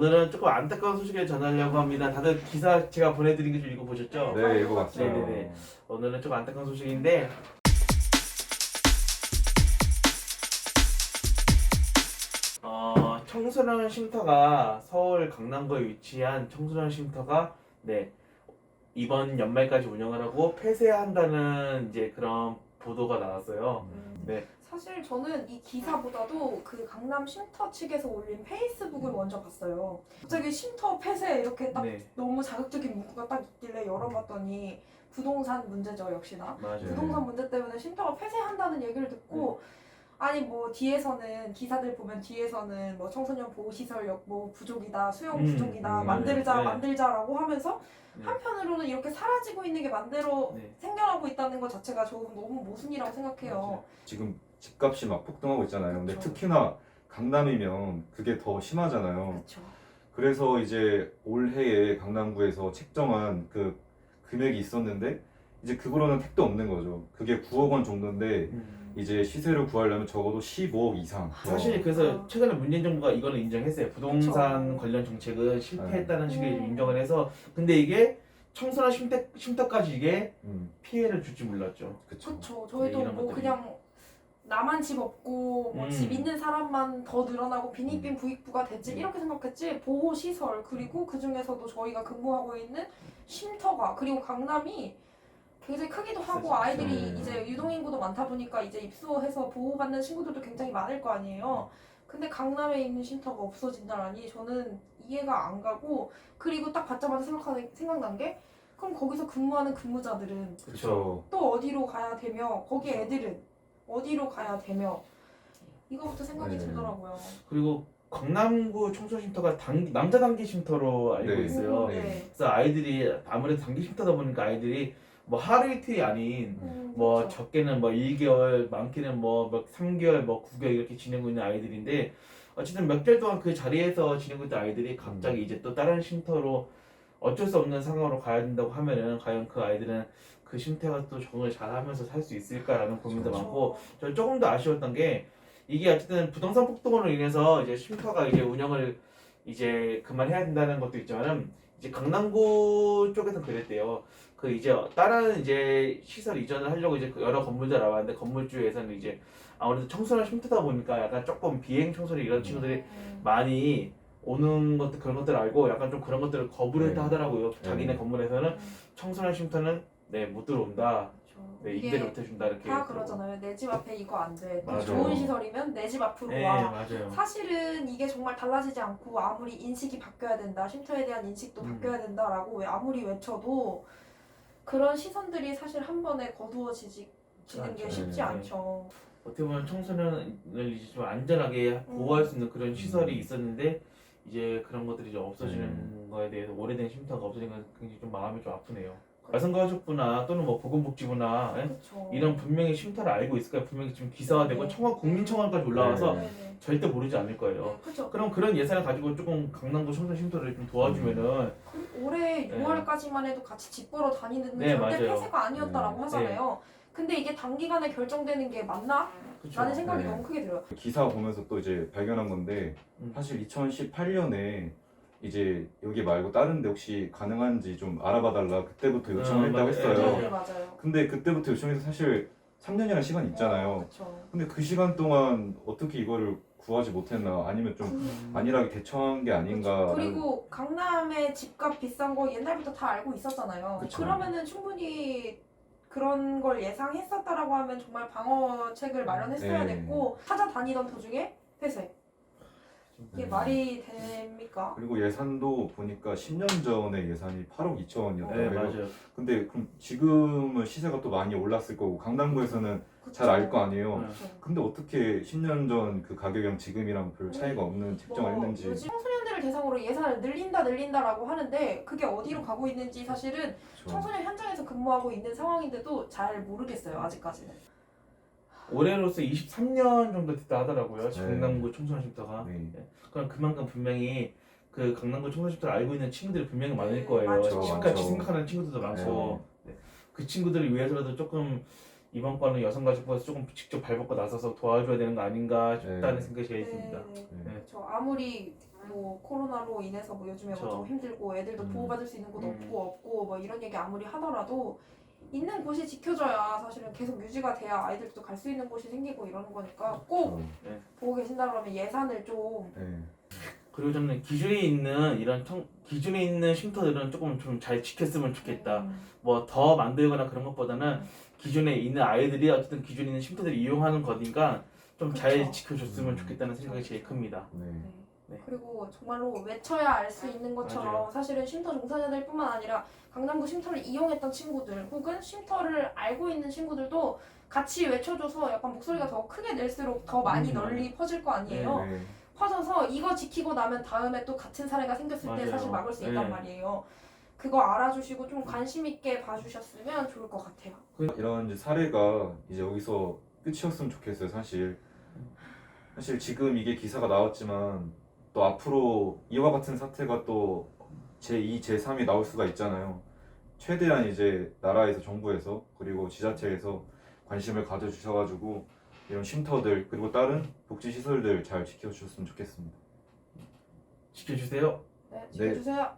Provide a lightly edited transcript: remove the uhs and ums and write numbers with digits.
오늘은 조금 안타까운 소식을 전하려고 합니다. 다들 기사 제가 보내드린 거 좀 읽어보셨죠? 네, 읽어봤어요. 네네네. 오늘은 조금 안타까운 소식인데 청소년 쉼터가 서울 강남구에 위치한 청소년 쉼터가 이번 연말까지 운영을 하고 폐쇄한다는 이제 그런 보도가 나왔어요. 네. 사실 저는 이 기사보다도 그 강남 쉼터 측에서 올린 페이스북을 먼저 봤어요. 갑자기 쉼터 폐쇄 이렇게 딱 네. 너무 자극적인 문구가 딱 있길래 열어봤더니 부동산 문제죠, 역시나. 맞아요. 부동산 문제 때문에 쉼터가 폐쇄한다는 얘기를 듣고 아니 뭐 뒤에서는 기사들 보면 뒤에서는 뭐 청소년 보호시설 뭐 부족이다, 수용 부족이다, 만들자라고 하면서 네. 한편으로는 이렇게 사라지고 있는 게 만대로 네. 생겨나고 있다는 것 자체가 저 너무 모순이라고 생각해요. 지금 집값이 막 폭등하고 있잖아요. 근데 그쵸. 특히나 강남이면 그게 더 심하잖아요. 그렇죠. 그래서 이제 올해에 강남구에서 책정한 그 금액이 있었는데 이제 그거로는 택도 없는 거죠. 그게 9억 원 정도인데 이제 시세를 구하려면 적어도 15억 이상. 사실 그래서 최근에 문재인 정부가 이거는 인정했어요. 부동산 그쵸. 관련 정책은 실패했다는 식의 음. 인정을 해서 근데 이게 청소년 쉼터까지 이게 음, 피해를 줄지 몰랐죠. 그쵸. 그렇죠. 저희도 이런 뭐 것들이. 그냥 나만 집 없고 뭐 집 있는 사람만 더 늘어나고 빈익빈 부익부가 됐지 이렇게 생각했지. 보호 시설 그리고 그 중에서도 저희가 근무하고 있는 쉼터가 그리고 강남이 굉장히 크기도 하고 아이들이 네. 이제 유동인구도 많다 보니까 이제 입소해서 보호받는 친구들도 굉장히 많을 거 아니에요. 근데 강남에 있는 쉼터가 없어진다라니 저는 이해가 안 가고 그리고 딱 받자마자 생각난 게 그럼 거기서 근무하는 근무자들은 그쵸. 또 어디로 가야 되며 거기 애들은 어디로 가야 되며 이거부터 생각이 네. 들더라고요. 그리고 강남구 청소년 쉼터가 남자 단기 쉼터로 알고 네. 있어요. 네. 그래서 아이들이 아무래도 단기 쉼터다 보니까 아이들이 뭐 하루 이틀이 아닌 뭐 그렇죠. 적게는 뭐 1개월, 많게는 뭐 3개월, 뭐 9개월 이렇게 지내고 있는 아이들인데 어쨌든 몇 개월 동안 그 자리에서 지내고 있던 아이들이 갑자기 이제 또 다른 쉼터로 어쩔 수 없는 상황으로 가야 된다고 하면은 과연 그 아이들은 그 쉼터가 또 적응을 잘하면서 살 수 있을까라는 고민도 그렇죠. 많고 저 조금 더 아쉬웠던 게 이게 어쨌든 부동산 폭등으로 인해서 이제 쉼터가 이제 운영을 이제 그만해야 된다는 것도 있지만은 이제 강남구 쪽에서는 그랬대요. 그 이제 다른 이제 시설 이전을 하려고 이제 여러 건물들 나왔는데 건물주에서는 이제 아무래도 청소년 쉼터다 보니까 약간 조금 비행 청소년 이런 친구들이 많이 오는 것들 그런 것들 알고 약간 좀 그런 것들을 거부를 네. 하더라고요. 자기네 네. 건물에서는 청소년 쉼터는 못 들어온다. 그렇죠. 임대를 못 해준다 이렇게. 다 그러잖아요. 내 집 앞에 이거 안 돼. 맞아. 좋은 시설이면 내 집 앞으로 네, 와. 맞아요. 사실은 이게 정말 달라지지 않고 아무리 인식이 바뀌어야 된다. 쉼터에 대한 인식도 바뀌어야 된다라고 아무리 외쳐도 그런 시선들이 사실 한 번에 거두어지는 맞죠. 게 쉽지 네. 않죠. 어떻게 보면 청소년을 이제 좀 안전하게 보호할 수 있는 그런 시설이 있었는데 이제 그런 것들이 이제 없어지는 거에 대해서 오래된 쉼터가 없어지는 건 굉장히 좀 마음이 좀 아프네요. 여성가족부나 또는 뭐 보건복지부나 그렇죠. 이런 분명히 쉼터를 알고 있을 거예요. 분명히 지금 기사화되고 네. 국민청원까지 올라와서 네. 절대 모르지 않을 거예요. 네, 그렇죠. 그럼 그런 예산을 가지고 조금 강남구 청소년 쉼터를 좀 도와주면은 올해 6월까지만 해도 같이 집 보러 다니는 네, 절대 맞아요. 폐쇄가 아니었다라고 하잖아요. 근데 이게 단기간에 결정되는 게 맞나? 그쵸? 라는 생각이 네. 너무 크게 들어요. 기사 보면서 또 이제 발견한 건데 사실 2018년에 이제 여기 말고 다른 데 혹시 가능한지 좀 알아봐 달라 그때부터 요청을 했다고 했어요. 네, 맞아요. 근데 그때부터 요청해서 사실 3년이라는 시간이 있잖아요. 그렇죠. 근데 그 시간 동안 어떻게 이거를 구하지 못했나 아니면 좀 안일하게 대처한 게 아닌가. 그리고 강남의 집값 비싼 거 옛날부터 다 알고 있었잖아요. 그쵸. 그러면은 충분히 그런 걸 예상했었다라고 하면 정말 방어책을 마련했어야 네. 됐고 찾아다니던 도중에 폐쇄. 이게 네. 말이 됩니까? 그리고 예산도 보니까 10년 전에 예산이 8억 2천이었다고 네, 해요. 맞아요. 근데 그럼 지금은 시세가 또 많이 올랐을 거고 강남구에서는 그쵸. 잘 알 거 아니에요. 그렇죠. 근데 어떻게 10년 전 그 가격이랑 지금이랑 별 차이가 없는 책정을 했는지. 요즘 청소년들을 대상으로 예산을 늘린다라고 하는데 그게 어디로 가고 있는지 사실은 그렇죠. 청소년 현장에서 근무하고 있는 상황인데도 잘 모르겠어요 아직까지는. 올해로서 23년 정도 됐다 하더라고요. 네. 강남구 청소년 쉼터가. 네. 그럼 그만큼 분명히 그 강남구 청소년 쉼터를 알고 있는 친구들이 분명히 많을 네, 거예요. 많죠, 집같이 많죠. 생각하는 친구들도 많고 그 친구들을 위해서라도 조금 이번 건은 여성가족부에서 조금 직접 발벗고 나서서 도와줘야 되는 거 아닌가 싶다는 네. 생각이 제일 듭니다. 네. 네. 그렇죠. 아무리 뭐 코로나로 인해서 뭐 요즘에 그쵸. 뭐좀 힘들고 애들도 보호받을 수 있는 곳 없고 뭐 이런 얘기 아무리 하더라도 있는 곳이 지켜져야 사실은 계속 유지가 돼야 아이들도 갈 수 있는 곳이 생기고 이러는 거니까 꼭 어, 보고 계신다 그러면 예산을 좀 네. 그리고 저는 기준에 있는 기준에 있는 쉼터들은 조금 좀 잘 지켰으면 좋겠다. 뭐 더 만들거나 그런 것보다는 기준에 있는 아이들이 어쨌든 기준에 있는 쉼터들을 이용하는 거니까 좀 잘 그쵸. 지켜줬으면 좋겠다는 생각이 제일 큽니다. 네. 네. 그리고 정말로 외쳐야 알 수 있는 것처럼 맞아요. 사실은 쉼터 종사자들뿐만 아니라 강남구 쉼터를 이용했던 친구들 혹은 쉼터를 알고 있는 친구들도 같이 외쳐줘서 약간 목소리가 더 크게 낼수록 더 많이 널리 퍼질 거 아니에요. 네. 퍼져서 이거 지키고 나면 다음에 또 같은 사례가 생겼을 때 맞아요. 사실 막을 수 있단 네. 말이에요. 그거 알아주시고 좀 관심 있게 봐주셨으면 좋을 것 같아요. 이런 이제 사례가 이제 여기서 끝이었으면 좋겠어요, 사실. 사실 지금 이게 기사가 나왔지만 또 앞으로 이와 같은 사태가 또 제2, 제3이 나올 수가 있잖아요. 최대한 이제 나라에서, 정부에서, 그리고 지자체에서 관심을 가져주셔가지고 이런 쉼터들 그리고 다른 복지시설들 잘 지켜주셨으면 좋겠습니다. 지켜주세요. 네, 지켜주세요.